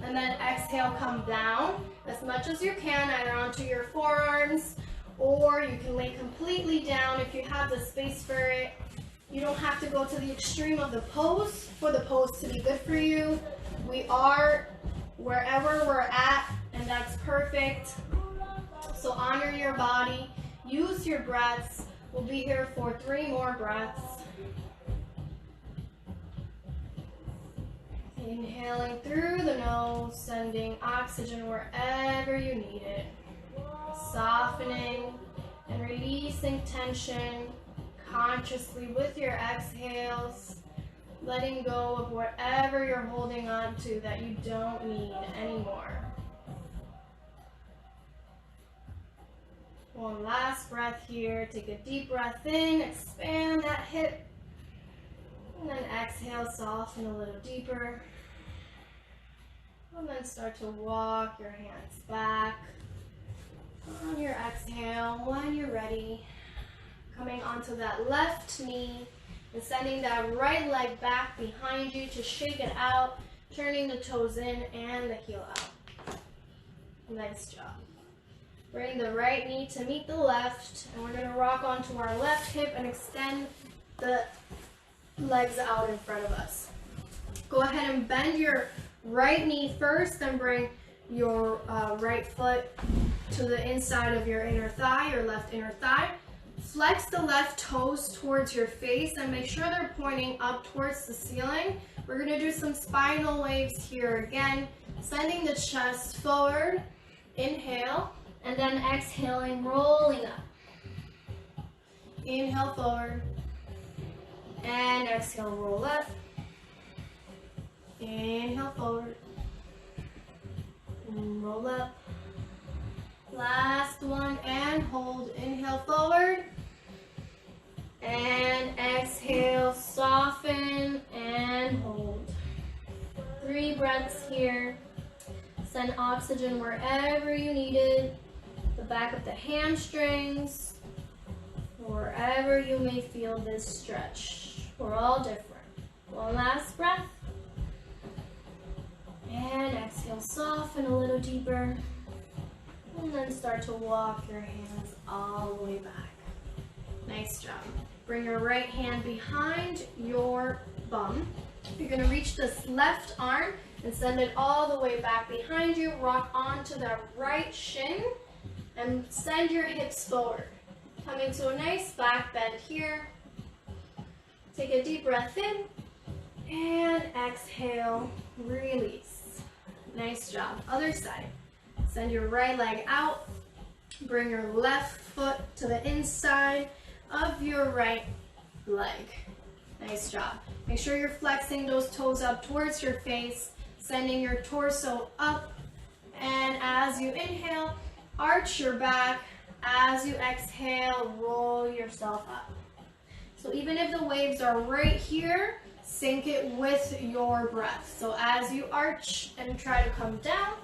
And then exhale, come down as much as you can, either onto your forearms, or you can lay completely down if you have the space for it. You don't have to go to the extreme of the pose for the pose to be good for you. We are wherever we're at, and that's perfect. So honor your body, use your breaths. We'll be here for 3 more breaths. Inhaling through the nose, sending oxygen wherever you need it. Softening and releasing tension consciously with your exhales, letting go of whatever you're holding on to that you don't need anymore. One last breath here. Take a deep breath in, expand that hip, and then exhale, soften a little deeper. And then start to walk your hands back on your exhale when you're ready. Coming onto that left knee and sending that right leg back behind you to shake it out, turning the toes in and the heel out. Nice job. Bring the right knee to meet the left, and we're going to rock onto our left hip and extend the legs out in front of us. Go ahead and bend your right knee first, then bring your right foot to the inside of your inner thigh, your left inner thigh. Flex the left toes towards your face and make sure they're pointing up towards the ceiling. We're gonna do some spinal waves here again, sending the chest forward. Inhale, and then exhaling, rolling up. Inhale forward, and exhale, roll up. Inhale forward, and roll up. Last one, and hold. Inhale forward, and exhale, soften, and hold. 3 breaths here. Send oxygen wherever you need it, the back of the hamstrings, wherever you may feel this stretch. We're all different. One last breath. And exhale, soften a little deeper. And then start to walk your hands all the way back. Nice job. Bring your right hand behind your bum. You're gonna reach this left arm and send it all the way back behind you. Rock onto the right shin and send your hips forward. Coming to a nice back bend here. Take a deep breath in and exhale, release. Nice job. Other side. Send your right leg out. Bring your left foot to the inside of your right leg. Nice job. Make sure you're flexing those toes up towards your face, sending your torso up. And as you inhale, arch your back. As you exhale, roll yourself up. So even if the waves are right here, sync it with your breath. So as you arch and try to come down,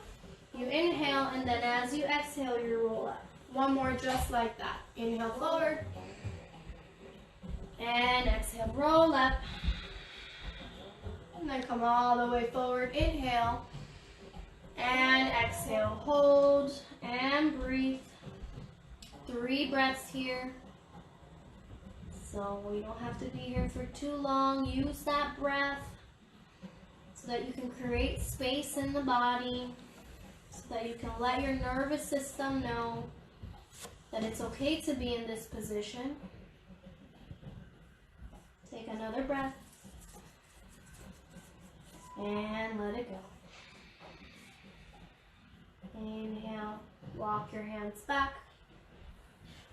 you inhale, and then as you exhale, you roll up. One more just like that. Inhale forward. And exhale, roll up. And then come all the way forward. Inhale. And exhale, hold and breathe. 3 breaths here. So we don't have to be here for too long. Use that breath so that you can create space in the body, so that you can let your nervous system know that it's okay to be in this position. Take another breath and let it go. Inhale, walk your hands back.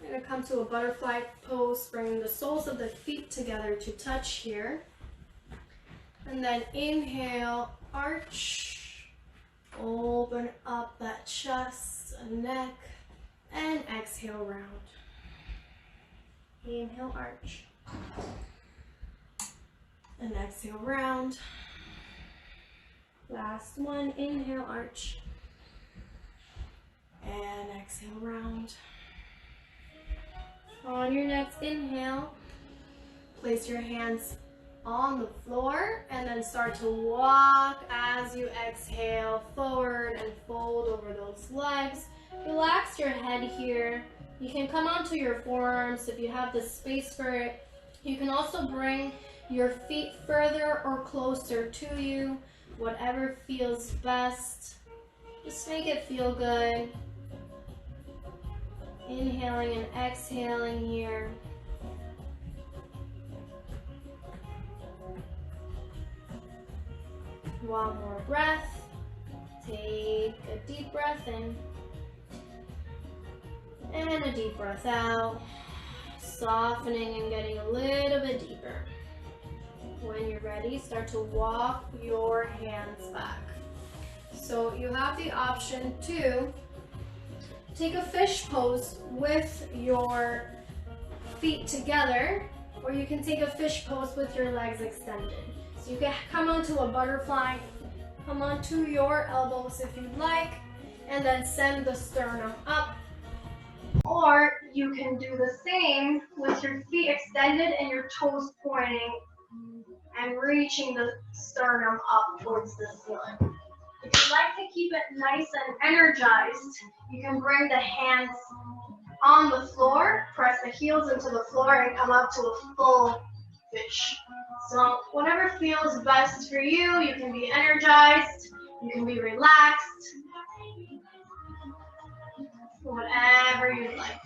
We're going to come to a butterfly pose, bringing the soles of the feet together to touch here. And then inhale, arch, open up that chest and neck, and exhale, round. Inhale, arch, and exhale, round. Last one, inhale, arch, and exhale, round. On your next inhale, place your hands on the floor and then start to walk as you exhale forward and fold over those legs. Relax your head here. You can come onto your forearms if you have the space for it. You can also bring your feet further or closer to you, whatever feels best. Just make it feel good. Inhaling and exhaling here. One more breath. Take a deep breath in. And a deep breath out. Softening and getting a little bit deeper. When you're ready, start to walk your hands back. So you have the option to take a fish pose with your feet together, or you can take a fish pose with your legs extended. So you can come onto a butterfly, come onto your elbows if you'd like, and then send the sternum up. Or you can do the same with your feet extended and your toes pointing and reaching the sternum up towards the ceiling. If you'd like to keep it nice and energized, you can bring the hands on the floor, press the heels into the floor, and come up to a full fish. So whatever feels best for you, you can be energized, you can be relaxed, whatever you'd like.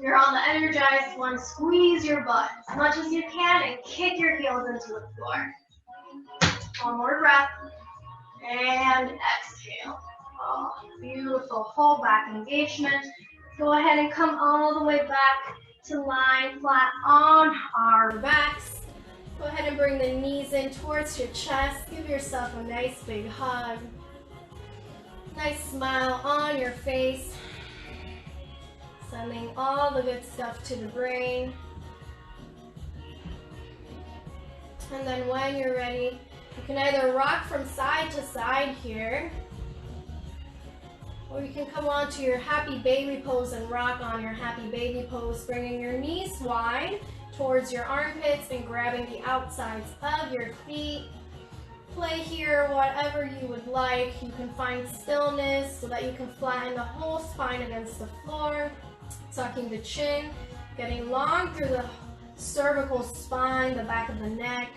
You're on the energized one. Squeeze your butt as much as you can and kick your heels into the floor. One more breath. And exhale. Oh, beautiful. Whole back engagement. Go ahead and come all the way back to lying flat on our backs. Go ahead and bring the knees in towards your chest. Give yourself a nice big hug. Nice smile on your face. Sending all the good stuff to the brain. And then when you're ready, you can either rock from side to side here, or you can come onto your happy baby pose and rock on your happy baby pose, bringing your knees wide towards your armpits and grabbing the outsides of your feet. Play here whatever you would like. You can find stillness so that you can flatten the whole spine against the floor, tucking the chin, getting long through the cervical spine, the back of the neck,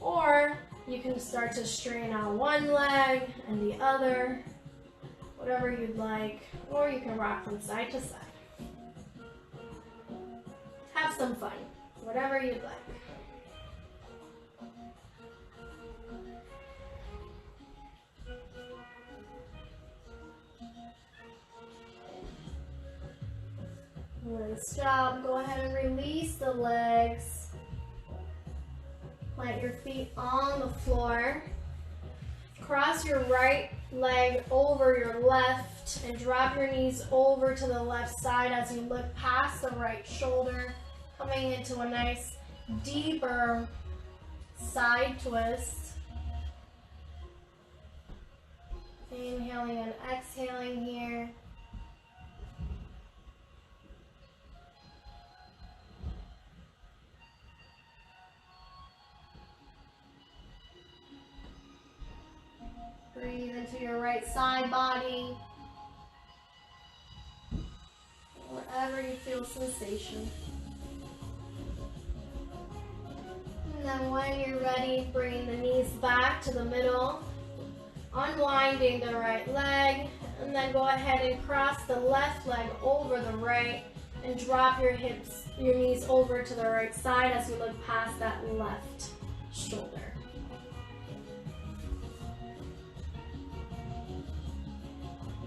or you can start to straighten out one leg and the other, whatever you'd like, or you can rock from side to side. Have some fun, whatever you'd like. Good job. Go ahead and release the legs. Plant your feet on the floor. Cross your right leg over your left and drop your knees over to the left side as you look past the right shoulder, coming into a nice deeper side twist. Inhaling and exhaling here. Breathe into your right side body, wherever you feel sensation. And then when you're ready, bringing the knees back to the middle, unwinding the right leg, and then go ahead and cross the left leg over the right and drop your hips, your knees over to the right side as you look past that left shoulder.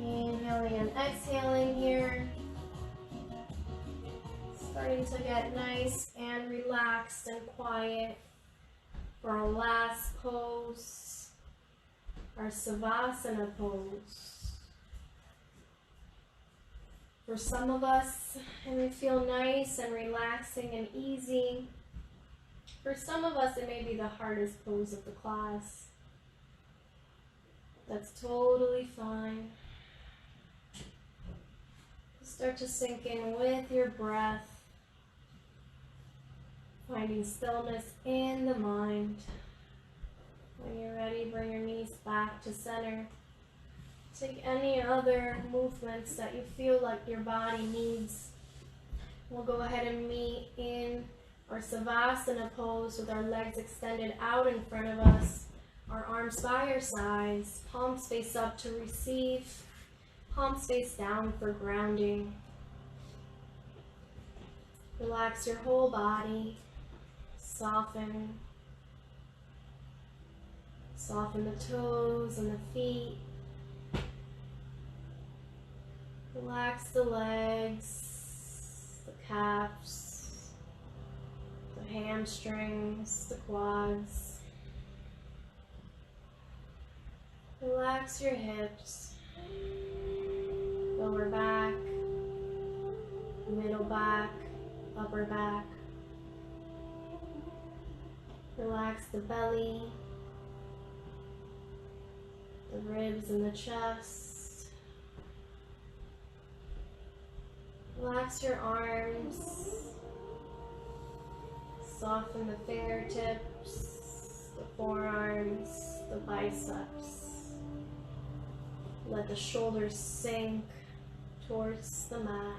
Inhaling and exhaling here. Starting to get nice and relaxed and quiet for our last pose, our Savasana pose. For some of us, it may feel nice and relaxing and easy. For some of us, it may be the hardest pose of the class. That's totally fine. Start to sink in with your breath, finding stillness in the mind. When you're ready, bring your knees back to center. Take any other movements that you feel like your body needs. We'll go ahead and meet in our Savasana pose with our legs extended out in front of us, our arms by our sides, palms face up to receive, palms face down for grounding. Relax your whole body. Soften. Soften the toes and the feet. Relax the legs, the calves, the hamstrings, the quads. Relax your hips, lower back, middle back, upper back. Relax the belly, the ribs and the chest. Relax your arms. Soften the fingertips, the forearms, the biceps. Let the shoulders sink towards the mat.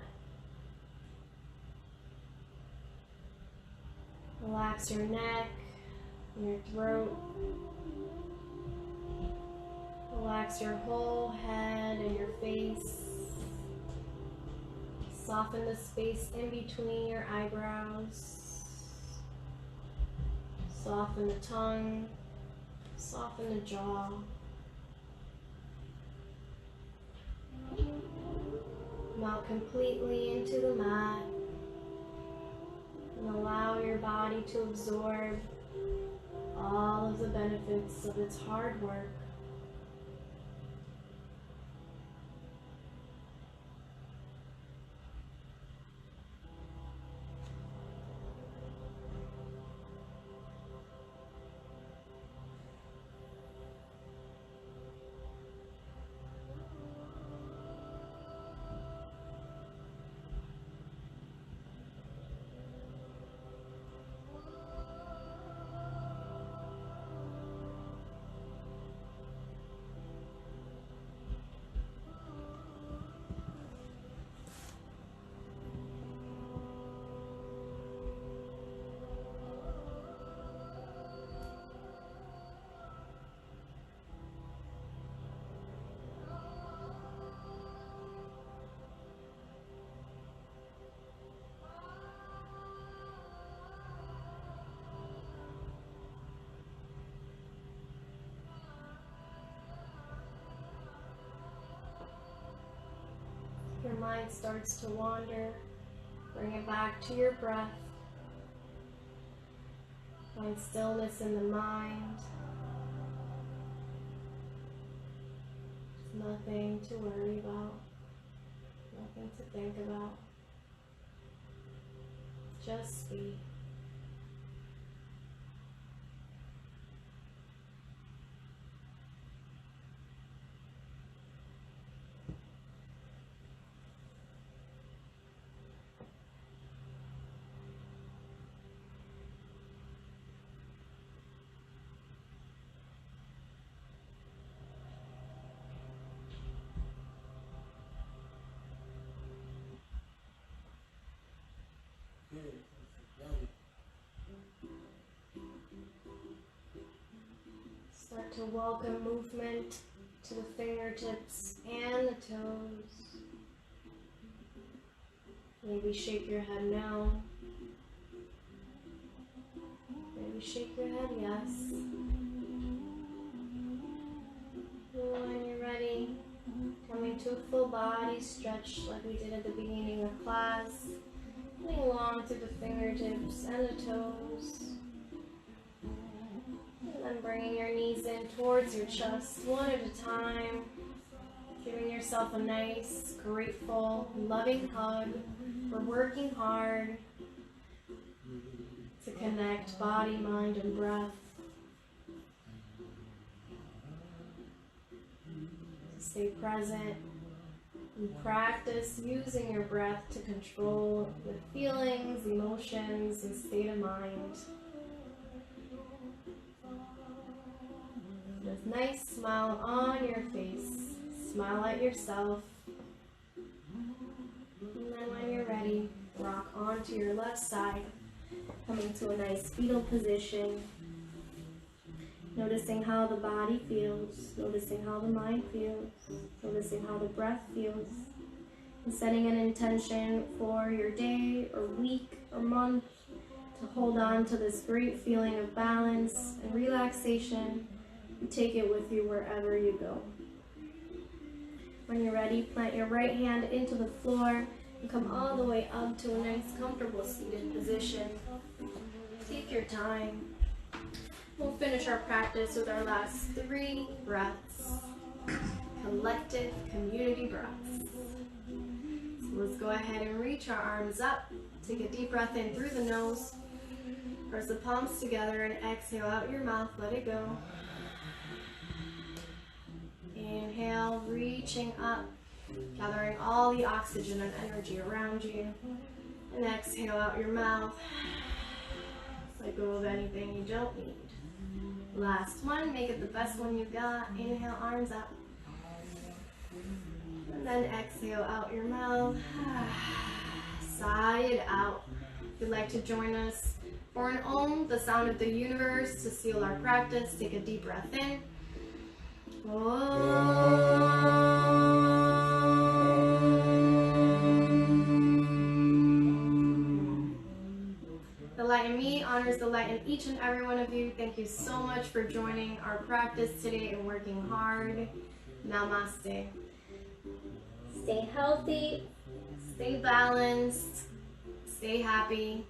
Relax your neck, your throat. Relax your whole head and your face. Soften the space in between your eyebrows. Soften the tongue. Soften the jaw. Melt completely into the mat. And allow your body to absorb all of the benefits of its hard work. Your mind starts to wander, bring it back to your breath. Find stillness in the mind. Nothing to worry about, nothing to think about. Just be. Start to welcome movement to the fingertips and the toes. Maybe shake your head no. Maybe shake your head yes. When you're ready, coming to a full body stretch like we did at the beginning of class. Coming along through the fingertips and the toes. And then bringing your knees in towards your chest, one at a time. Giving yourself a nice, grateful, loving hug for working hard to connect body, mind, and breath. Stay present and practice using your breath to control your feelings, emotions, and state of mind. With a nice smile on your face, smile at yourself. And then when you're ready, rock onto your left side, coming to a nice fetal position. Noticing how the body feels, noticing how the mind feels, noticing how the breath feels, and setting an intention for your day or week or month to hold on to this great feeling of balance and relaxation and take it with you wherever you go. When you're ready, plant your right hand into the floor and come all the way up to a nice comfortable seated position. Take your time. We'll finish our practice with our last 3 breaths, collective community breaths. So let's go ahead and reach our arms up. Take a deep breath in through the nose. Press the palms together and exhale out your mouth, let it go. Inhale, reaching up, gathering all the oxygen and energy around you. And exhale out your mouth. Let go of anything you don't need. Last one, make it the best one you got. Inhale, arms up. And then exhale out your mouth. Sigh it out. If you'd like to join us for an Om, the sound of the universe, to seal our practice, take a deep breath in. Om. honors the light in each and every one of you. Thank you so much for joining our practice today and working hard. Namaste. Stay healthy, stay balanced, stay happy.